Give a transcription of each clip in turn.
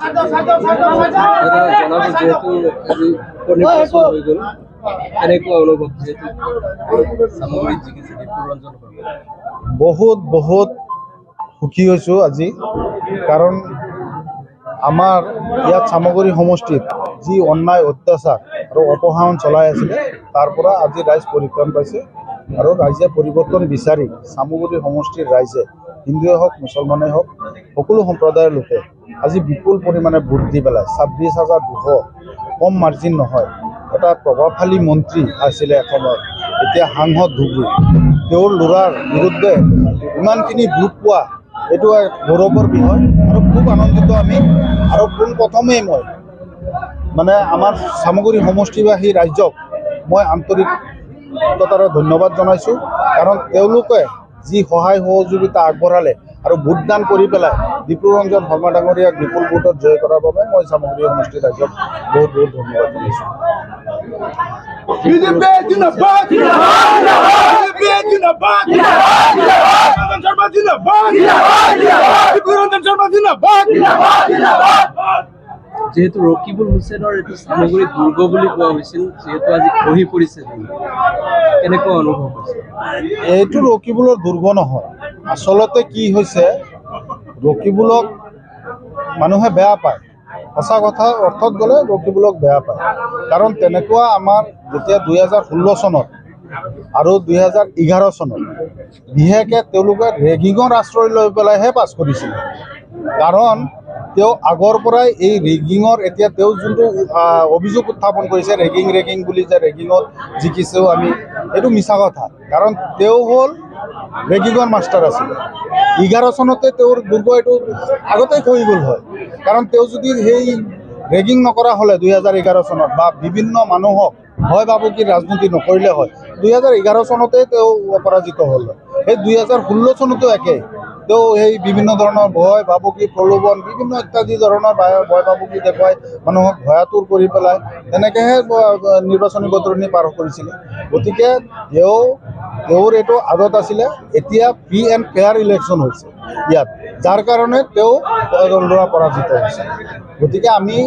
যেহেতু পৰিবৰ্তন হয়ে গেল এনেকুৱা অনুভৱ যেহেতু সামগ্ৰিক জিকিছে বিপুৰঞ্জন বহুত বহুত সুখী হৈছোঁ আজি, কাৰণ আমাৰ ইয়াত চামগুৰি সমষ্টিত যি অন্যায় অত্যাচাৰ আৰু অপহৰণ চলাই আছিলে তাৰ পৰা আজি ৰাইজ পৰিত্ৰাণ পাইছে আৰু ৰাইজে পৰিৱৰ্তন বিচাৰি চামগুৰি সমষ্টিৰ ৰাইজে হিন্দুৱে হওক মুছলমানেই হওক সকলো সম্প্ৰদায়ৰ লোকে আজি বিপুল পৰিমাণে ভোট দি পেলাই 26,200 কম মাৰ্জিন নহয় এটা প্ৰভাৱশালী মন্ত্ৰী আছিলে এসময়ত, এতিয়া সাংসদ ধুবুৰী, তেওঁৰ ল'ৰাৰ বিৰুদ্ধে ইমানখিনি ভোট পোৱা এইটো এক গৌৰৱৰ বিষয় আৰু খুব আনন্দিত আমি। আৰু পোনপ্ৰথমেই মই মানে আমাৰ চামগুৰি সমষ্টিবাসী ৰাইজক মই আন্তৰিকতাৰে ধন্যবাদ জনাইছোঁ, কাৰণ তেওঁলোকে যি সহায় সহযোগিতা আগবঢ়ালে আৰু ভোটদান কৰি পেলাই বিপুৰঞ্জন শৰ্মা ডাঙৰীয়াক বিপুল ভোটত জয় কৰাৰ বাবে মই চামগুৰি সমষ্টিৰ ৰাইজক বহুত বহুত ধন্যবাদ জনাইছোঁ। যেহেতু ৰকিবুল হুছেইনৰ এইটো চামগুৰি দুৰ্গ বুলি কোৱা হৈছিল, যিহেতু আজি খহি পৰিছে, কেনেকুৱা অনুভৱ হৈছে? এইটো ৰকিবুলৰ দুৰ্গ নহয়, আচলতে কি হৈছে ৰকিবুলক মানুহে বেয়া পায়, সঁচা কথা অৰ্থত গ'লে ৰকিবুলক বেয়া পায়, কাৰণ তেনেকুৱা আমাৰ যেতিয়া 2016 চনত আৰু 2011 চনত বিশেষকৈ তেওঁলোকে ৰেগিঙৰ আশ্ৰয় লৈ পেলাইহে পাছ কৰিছিলে, কাৰণ তেওঁ আগৰ পৰাই এই ৰেগিঙৰ এতিয়া তেওঁ যোনটো অভিযোগ উত্থাপন কৰিছে ৰেগিং বুলি যে ৰেগিঙত জিকিছেও আমি, এইটো মিছা কথা, কাৰণ তেওঁ হ'ল ৰেগিঙৰ মাষ্টাৰ আছিলে। 11 চনতে তেওঁৰ দুৰ্গ এইটো আগতেই খহি গ'ল হয়, কাৰণ তেওঁ যদি সেই ৰেগিং নকৰা হ'লে 2011 চনত বা বিভিন্ন মানুহক ভয় ভাবুকি ৰাজনীতি নকৰিলে হয় 2011 চনতে তেওঁ পৰাজিত হ'ল হয়। সেই 2016 চনতো একেই, তেওঁ সেই বিভিন্ন ধৰণৰ ভয় ভাবুকি প্ৰলোভন বিভিন্ন ইত্যাদি ধৰণৰ ভয় ভাবুকি দেখুৱাই মানুহক ভয়াতুৰ কৰি পেলাই তেনেকৈহে নিৰ্বাচনী বতৰণি পাৰ কৰিছিলে। গতিকে তেওঁৰ এইটো আদত আছিলে। এতিয়া ফ্ৰী এণ্ড ফেয়াৰ ইলেকশ্যন হৈছে ইয়াত, যাৰ কাৰণে তেওঁ ল'ৰা পৰাজিত হৈছে। গতিকে আমি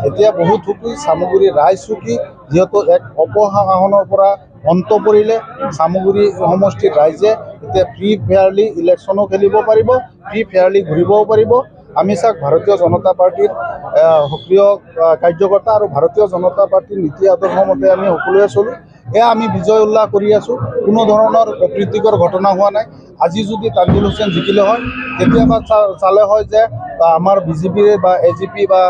এতিয়া বহুত সুখী, চামগুৰি ৰাইজ সুখী, যিহেতু এক অপশাসনৰ পৰা অন্ত পৰিলে চামগুৰি সমষ্টিৰ ৰাইজে এতিয়া ফ্ৰী ফেয়াৰলি ইলেকশ্যনো খেলিব পাৰিব, ফ্ৰী ফেয়াৰলি ঘূৰিবও পাৰিব। আমি চাওক ভাৰতীয় জনতা পাৰ্টীৰ সক্ৰিয় কাৰ্যকৰ্তা আৰু ভাৰতীয় জনতা পাৰ্টীৰ নীতি আদৰ্শ মতে আমি সকলোৱে চলোঁ, এয়া আমি বিজয় উল্লাস কৰি আছোঁ। কোনো ধৰণৰ অপ্ৰীতিকৰ ঘটনা হোৱা নাই। আজি যদি তানজিল হুছেইন জিকিলে হয় কেতিয়াবা চালে হয় যে আমাৰ বিজেপিৰে বা এজিপি বা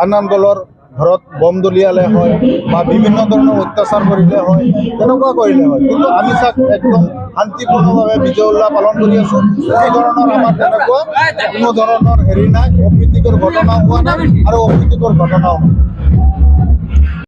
আন দলৰ ঘৰত বম দলিয়ালে হয় বা বিভিন্ন ধৰণৰ অত্যাচাৰ কৰিলে হয়, তেনেকুৱা কৰিলে হয়, কিন্তু আমি চাওক একদম শান্তিপূৰ্ণভাৱে বিজয় উল্লাস পালন কৰি আছোঁ। এই ধৰণৰ আমাৰ তেনেকুৱা কোনো ধৰণৰ হেৰি নাই, অপ্ৰীতিকৰ ঘটনা হোৱা নাই আৰু অপ্ৰীতিকৰ ঘটনাও